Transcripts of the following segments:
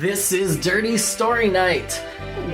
This is Dirty Story Night,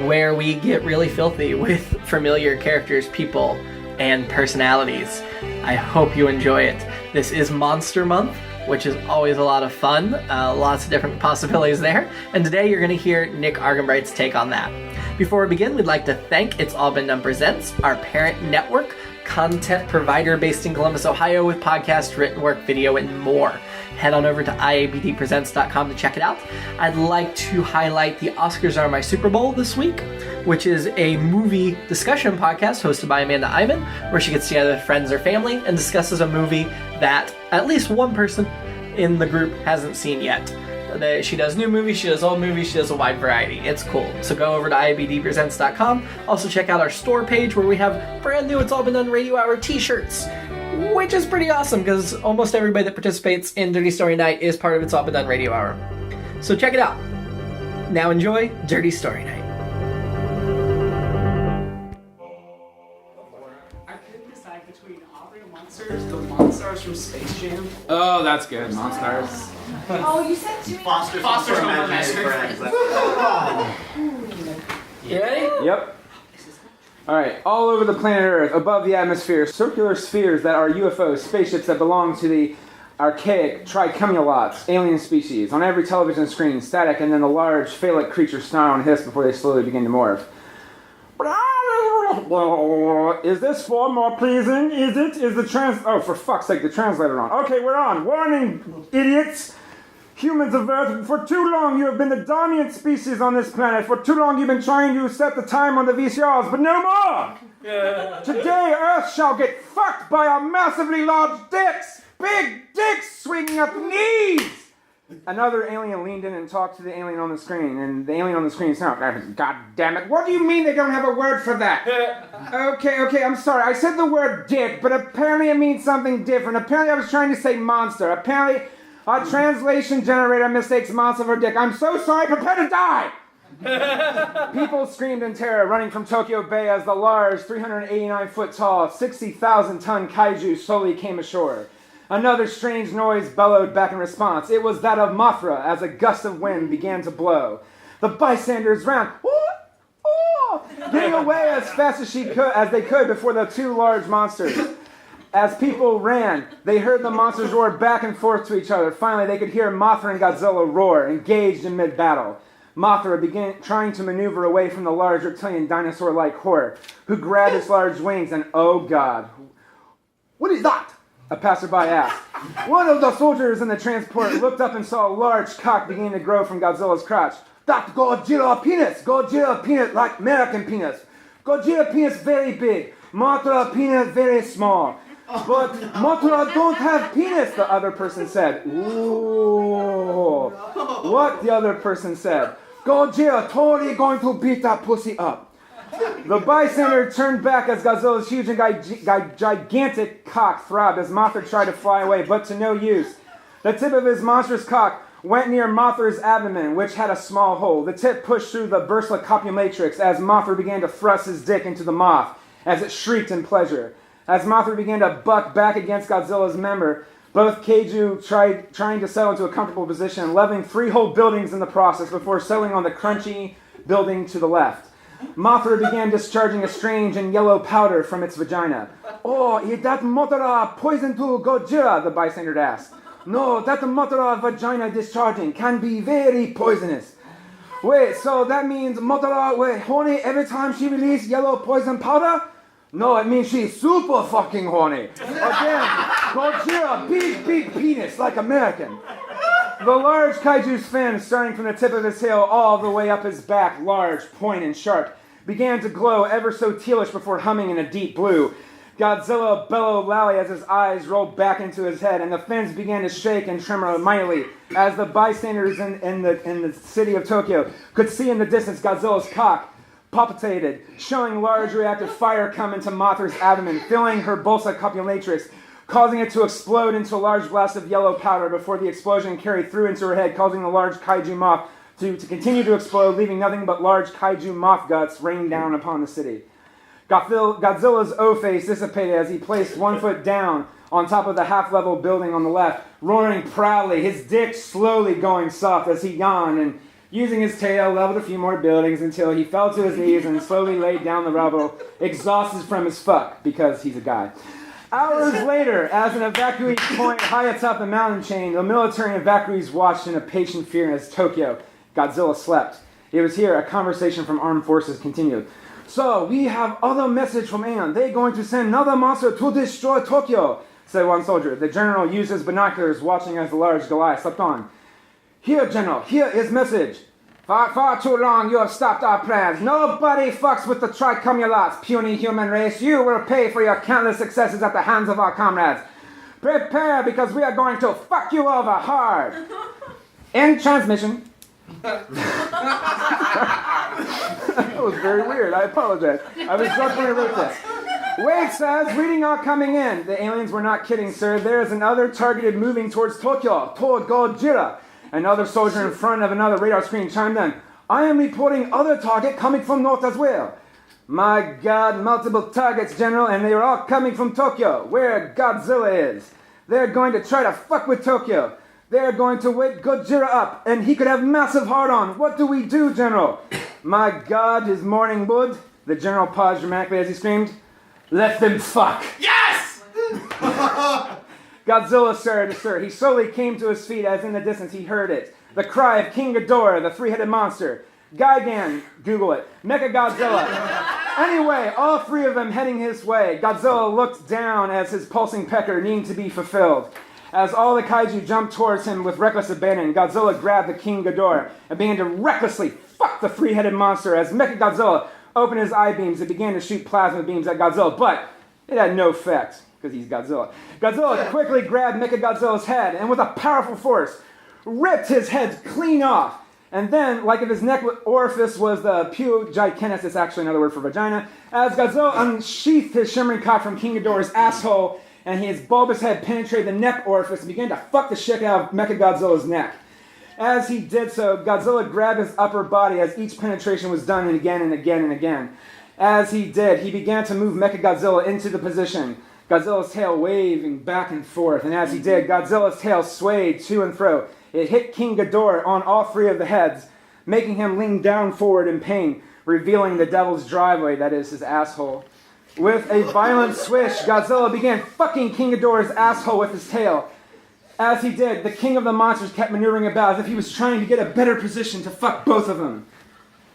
where we get really filthy with familiar characters, people, and personalities. I hope you enjoy it. This is Monster Month, which is always a lot of fun. Lots of different possibilities there. And today you're going to hear Nick Argenbright's take on that. Before we begin, we'd like to thank It's All Been Done Presents, our parent network, content provider based in Columbus, Ohio, with podcasts, written work, video, and more. Head on over to IABDpresents.com to check it out. I'd like to highlight the Oscars Are My Super Bowl this week, which is a movie discussion podcast hosted by Amanda Iman, where she gets together with friends or family and discusses a movie that at least one person in the group hasn't seen yet. She does new movies, she does old movies, she does a wide variety. It's cool. So go over to IABDpresents.com. Also check out our store page where we have brand new It's All Been Done Radio Hour t-shirts, which is pretty awesome because almost everybody that participates in Dirty Story Night is part of It's All Been Done Radio Hour. So check it out. Now enjoy Dirty Story Night. I couldn't decide between Aubrey and Monsters, the Monstars from Space Jam. Oh, that's good. Monstars. Oh, you said two. Foster's Home for Imaginary Friends. You ready? Yep. Alright, all over the planet Earth, above the atmosphere, circular spheres that are UFOs, spaceships that belong to the archaic trichemulots, alien species. On every television screen, static, and then the large, phallic creatures snarl and hiss before they slowly begin to morph. Is this form more pleasing? Is it? Is the Oh, for fuck's sake, the translator on. Okay, we're on. Warning, idiots! Humans of Earth, for too long you have been the dominant species on this planet. For too long you've been trying to set the time on the VCRs, but no more! Today Earth shall get fucked by our massively large dicks! Big dicks swinging at the knees! Another alien leaned in and talked to the alien on the screen, and the alien on the screen snapped, God damn it, what do you mean they don't have a word for that? Okay, I'm sorry, I said the word dick, but apparently it means something different. Apparently I was trying to say monster. Apparently our translation generator mistakes monster for dick. I'm so sorry, prepare to die! People screamed in terror, running from Tokyo Bay as the large, 389-foot tall, 60,000-ton kaiju slowly came ashore. Another strange noise bellowed back in response. It was that of Mothra as a gust of wind began to blow. The bystanders ran, getting away as fast as they could before the two large monsters. As people ran, they heard the monsters roar back and forth to each other. Finally, they could hear Mothra and Godzilla roar, engaged in mid-battle. Mothra began trying to maneuver away from the large reptilian dinosaur-like horror, who grabbed its large wings and, oh God. What is that? A passerby asked. One of the soldiers in the transport looked up and saw a large cock beginning to grow from Godzilla's crotch. That's Godzilla penis! Godzilla penis like American penis. Godzilla penis very big. Mothra penis very small. But Mothra don't have penis, the other person said. Ooh. What? The other person said. Godzilla totally going to beat that pussy up. The bystander turned back as Godzilla's huge and gigantic cock throbbed as Mothra tried to fly away, but to no use. The tip of his monstrous cock went near Mothra's abdomen, which had a small hole. The tip pushed through the bursula copulatrix as Mothra began to thrust his dick into the moth, as it shrieked in pleasure. As Mothra began to buck back against Godzilla's member, both kaiju trying to settle into a comfortable position, leveling 3 whole buildings in the process before settling on the crunchy building to the left. Mothra began discharging a strange and yellow powder from its vagina. Oh, is that Mothra poison to Godzilla? The bystander asked. No, that Mothra vagina discharging can be very poisonous. Wait, so that means Mothra horny every time she releases yellow poison powder? No, it means she's super fucking horny. Again, Godzilla, big penis, like American. The large kaiju's fins, starting from the tip of his tail all the way up his back, large, point, and sharp, began to glow ever so tealish before humming in a deep blue. Godzilla bellowed loudly as his eyes rolled back into his head, and the fins began to shake and tremor mightily as the bystanders in the city of Tokyo could see in the distance Godzilla's cock palpitated, showing large reactive fire come into Mothra's abdomen, filling her bulsa copulatrix, causing it to explode into a large blast of yellow powder before the explosion carried through into her head, causing the large kaiju moth to continue to explode, leaving nothing but large kaiju moth guts raining down upon the city. Godzilla's O-face dissipated as he placed 1 foot down on top of the half-level building on the left, roaring proudly, his dick slowly going soft as he yawned and Using his tail, leveled a few more buildings until he fell to his knees and slowly laid down the rubble, exhausted from his fuck, because he's a guy. Hours later, as an evacuee point high atop the mountain chain, the military evacuees watched in a patient fear as Tokyo, Godzilla, slept. It was here a conversation from armed forces continued. So, we have other message from Aeon. They're going to send another monster to destroy Tokyo, said one soldier. The general used his binoculars, watching as the large Goliath slept on. Here, General, here is message. Far too long you have stopped our plans. Nobody fucks with the tricumulates, puny human race. You will pay for your countless successes at the hands of our comrades. Prepare, because we are going to fuck you over hard. End transmission. That was very weird. I apologize. I was drunk when I wrote this. Wait, says, reading are coming in. The aliens were not kidding, sir. There is another targeted moving towards Tokyo, toward Gojira. Another soldier in front of another radar screen chimed in. I am reporting other target coming from north as well. My God, multiple targets, General, and they are all coming from Tokyo, where Godzilla is. They're going to try to fuck with Tokyo. They're going to wake Gojira up, and he could have massive hard-on. What do we do, General? My God, his morning wood. The General paused dramatically as he screamed. Let them fuck. Yes! Godzilla started to stir. He slowly came to his feet as in the distance he heard it. The cry of King Ghidorah, the three-headed monster. Gigan, Google it. Mechagodzilla. Anyway, all three of them heading his way. Godzilla looked down as his pulsing pecker needed to be fulfilled. As all the kaiju jumped towards him with reckless abandon, Godzilla grabbed the King Ghidorah and began to recklessly fuck the three-headed monster as Mechagodzilla opened his eye beams and began to shoot plasma beams at Godzilla, but it had no effect. Because he's Godzilla. Godzilla quickly grabbed Mechagodzilla's head and with a powerful force ripped his head clean off. And then, like if his neck orifice was the pugicanis, it's actually another word for vagina, as Godzilla unsheathed his shimmering cock from King Ghidorah's asshole and his bulbous head penetrated the neck orifice and began to fuck the shit out of Mechagodzilla's neck. As he did so, Godzilla grabbed his upper body as each penetration was done and again and again and again. As he did, he began to move Mechagodzilla into the position. Godzilla's tail waving back and forth, and as he did, Godzilla's tail swayed to and fro. It hit King Ghidorah on all three of the heads, making him lean down forward in pain, revealing the devil's driveway, that is, his asshole. With a violent swish, Godzilla began fucking King Ghidorah's asshole with his tail. As he did, the king of the monsters kept maneuvering about as if he was trying to get a better position to fuck both of them.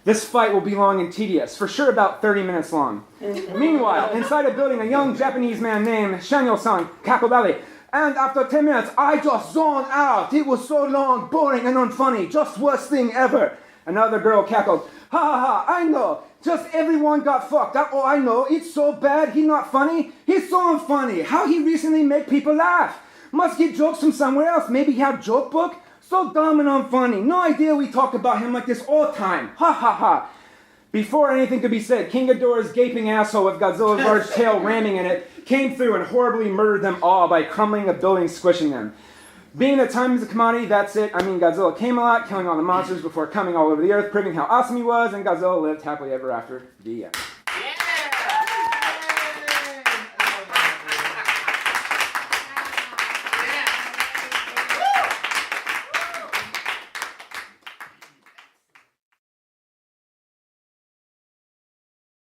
This fight will be long and tedious, for sure about 30 minutes long. Meanwhile, inside a building, a young Japanese man named Shanyo-san cackled loudly. And after 10 minutes, I just zoned out. It was so long, boring, and unfunny. Just worst thing ever. Another girl cackled. Ha ha ha, I know. Just everyone got fucked. That's all I know. It's so bad. He's not funny. He's so unfunny. How he recently make people laugh. Must get jokes from somewhere else. Maybe he have joke book. So dumb and unfunny. No idea we talk about him like this all the time. Ha ha ha. Before anything could be said, King Ghidorah's gaping asshole with Godzilla's large tail ramming in it came through and horribly murdered them all by crumbling a building, squishing them. Being that time is a commodity, that's it. I mean, Godzilla came a lot, killing all the monsters before coming all over the earth, proving how awesome he was, and Godzilla lived happily ever after. The end.